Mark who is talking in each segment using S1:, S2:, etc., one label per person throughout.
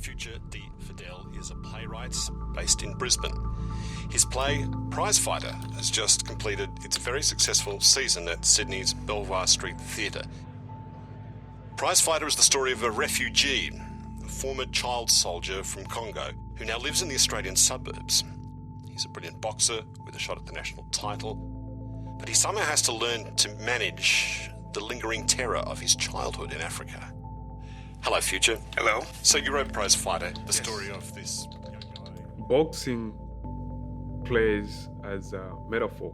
S1: Future de Fidel is a playwright based in Brisbane. His play, Prizefighter, has just completed its very successful season at Sydney's Belvoir Street Theatre. Prizefighter is the story of a refugee, a former child soldier from Congo, who now lives in the Australian suburbs. He's a brilliant boxer with a shot at the national title, but he somehow has to learn to manage the lingering terror of his childhood in Africa. Hello, Future.
S2: Hello.
S1: So you wrote Prizefighter, the story of this young guy.
S3: Boxing plays as a metaphor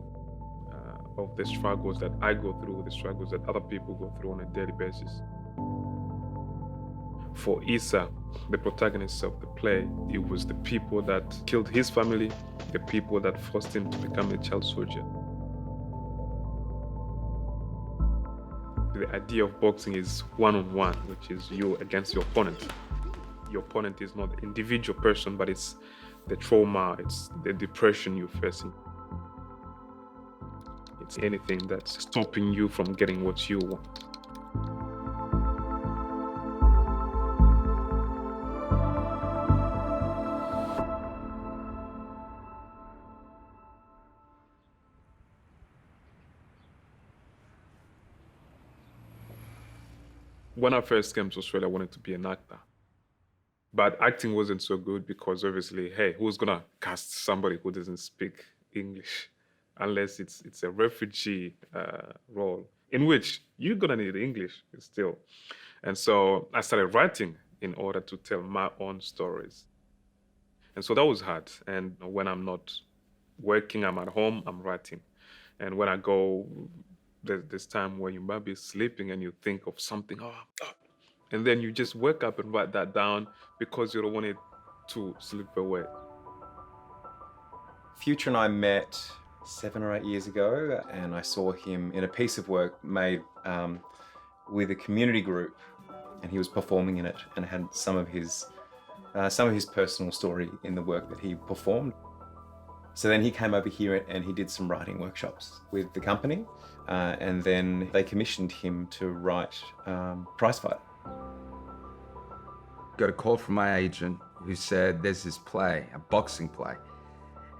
S3: of the struggles that I go through, the struggles that other people go through on a daily basis. For Issa, the protagonist of the play, it was the people that killed his family, the people that forced him to become a child soldier. The idea of boxing is one-on-one, which is you against your opponent. Your opponent is not the individual person, but it's the trauma, it's the depression you're facing. It's anything that's stopping you from getting what you want. When I first came to Australia, I wanted to be an actor. But acting wasn't so good because obviously, hey, who's gonna cast somebody who doesn't speak English? Unless it's a refugee role, in which you're gonna need English still. And so I started writing in order to tell my own stories. And so that was hard. And when I'm not working, I'm at home, I'm writing. And when I go, there's this time where you might be sleeping and you think of something, and then you just wake up and write that down because you don't want it to slip away.
S4: Future and I met 7 or 8 years ago, and I saw him in a piece of work made with a community group, and he was performing in it and had some of his personal story in the work that he performed. So then he came over here and he did some writing workshops with the company, and then they commissioned him to write Prizefighter.
S2: Got a call from my agent who said there's this play, a boxing play.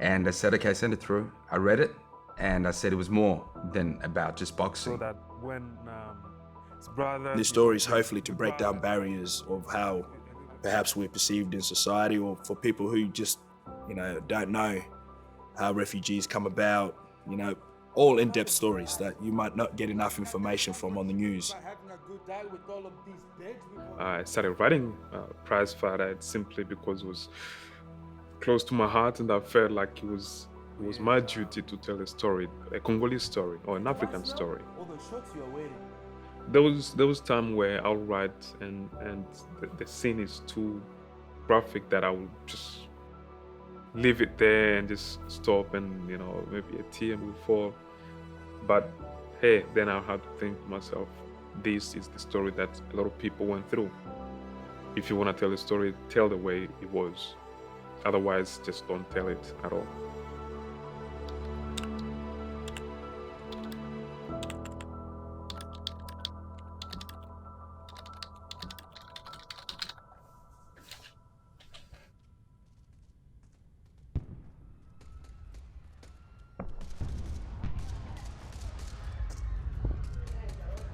S2: And I said, okay, send it through. I read it and I said it was more than about just boxing.
S3: So that when his brother...
S5: This story is hopefully to break down barriers of how perhaps we're perceived in society, or for people who just, don't know how refugees come about, all in-depth stories that you might not get enough information from on the news.
S3: I started writing Prizefighter simply because it was close to my heart, and I felt like it was my duty to tell a story, a Congolese story or an African story. There was time where I'll write and the scene is too graphic that I would just leave it there and just stop, and maybe a tear will fall. But hey, then I'll have to think to myself, this is the story that a lot of people went through. If you want to tell a story, tell the way it was. Otherwise, just don't tell it at all.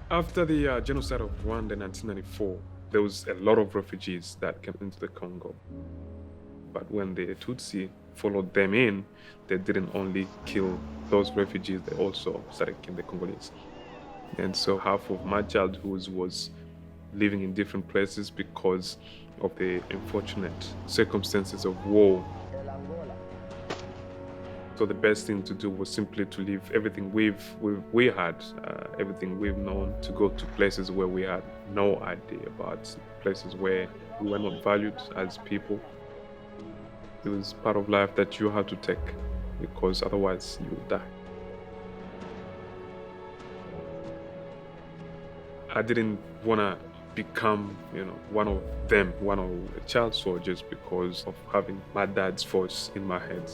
S3: After the genocide of Rwanda in 1994, there was a lot of refugees that came into the Congo. But when the Tutsi followed them in, they didn't only kill those refugees, they also started killing the Congolese. And so half of my childhood was living in different places because of the unfortunate circumstances of war. So the best thing to do was simply to leave everything we had, everything we've known, to go to places where we had no idea about, places where we were not valued as people. It was part of life that you had to take, because otherwise you would die. I didn't want to become, one of them, one of the child soldiers, because of having my dad's voice in my head.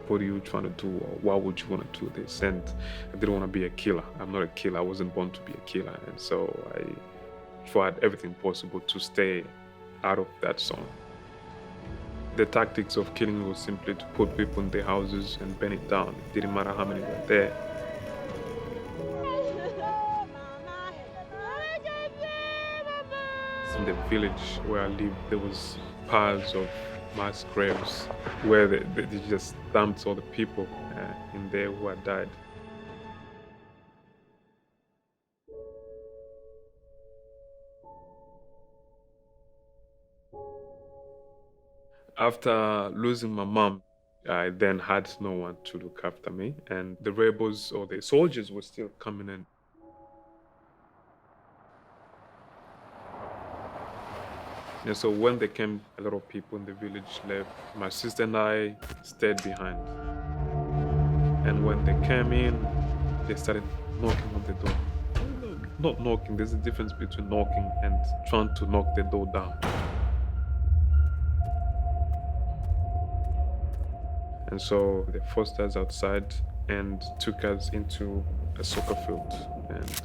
S3: What are you trying to do, or why would you want to do this? And I didn't want to be a killer. I'm not a killer. I wasn't born to be a killer. And so I tried everything possible to stay out of that song. The tactics of killing was simply to put people in their houses and burn it down. It didn't matter how many were there. In the village where I lived, there was piles of mass graves where they just dumped all the people in there who had died. After losing my mom, I then had no one to look after me, and the rebels or the soldiers were still coming in. And so when they came, a lot of people in the village left. My sister and I stayed behind. And when they came in, they started knocking on the door. Not knocking, there's a difference between knocking and trying to knock the door down. And so they forced us outside and took us into a soccer field. And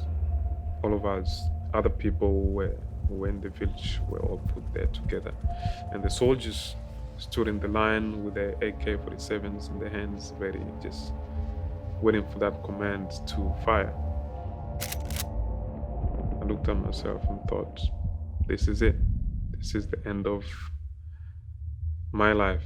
S3: all of us, other people who were in the village, were all put there together. And the soldiers stood in the line with their AK-47s in their hands, ready, just waiting for that command to fire. I looked at myself and thought, this is it. This is the end of my life.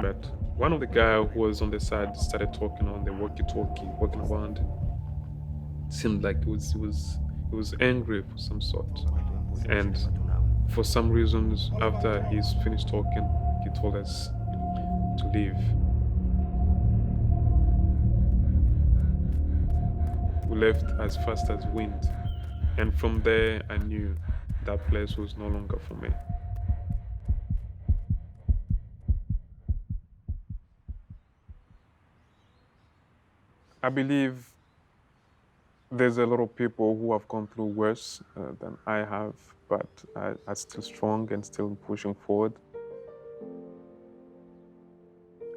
S3: But one of the guys who was on the side started talking on the walkie-talkie, walking around. It seemed like he was angry for some sort. And for some reasons, after he's finished talking, he told us to leave. We left as fast as wind. And from there, I knew that place was no longer for me. I believe there's a lot of people who have gone through worse than I have, but are still strong and still pushing forward.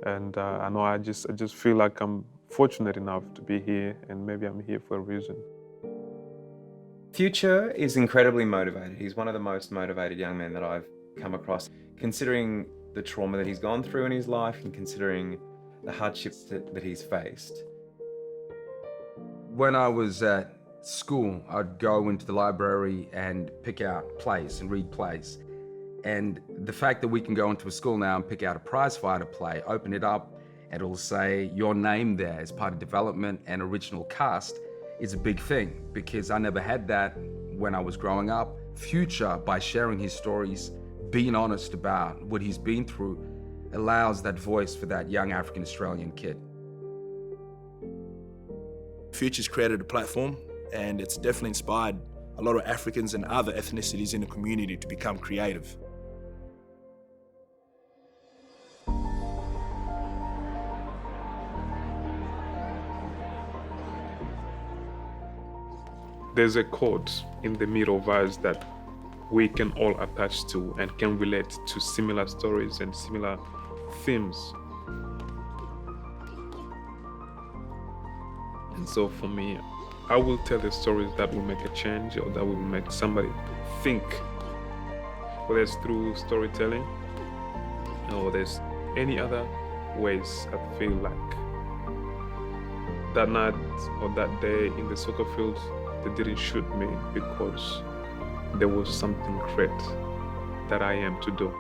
S3: And I know I just feel like I'm fortunate enough to be here, and maybe I'm here for a reason.
S4: Future is incredibly motivated. He's one of the most motivated young men that I've come across, considering the trauma that he's gone through in his life and considering the hardships that he's faced.
S2: When I was at school, I'd go into the library and pick out plays and read plays. And the fact that we can go into a school now and pick out a prize-fighter play, open it up, and it'll say your name there as part of development and original cast is a big thing, because I never had that when I was growing up. Future, by sharing his stories, being honest about what he's been through, allows that voice for that young African Australian kid.
S5: Future's created a platform, and it's definitely inspired a lot of Africans and other ethnicities in the community to become creative.
S3: There's a quote in the middle of us that we can all attach to and can relate to similar stories and similar themes. And so for me, I will tell the stories that will make a change or that will make somebody think, whether it's through storytelling or there's any other ways. I feel like that night or that day in the soccer field, they didn't shoot me because there was something great that I am to do.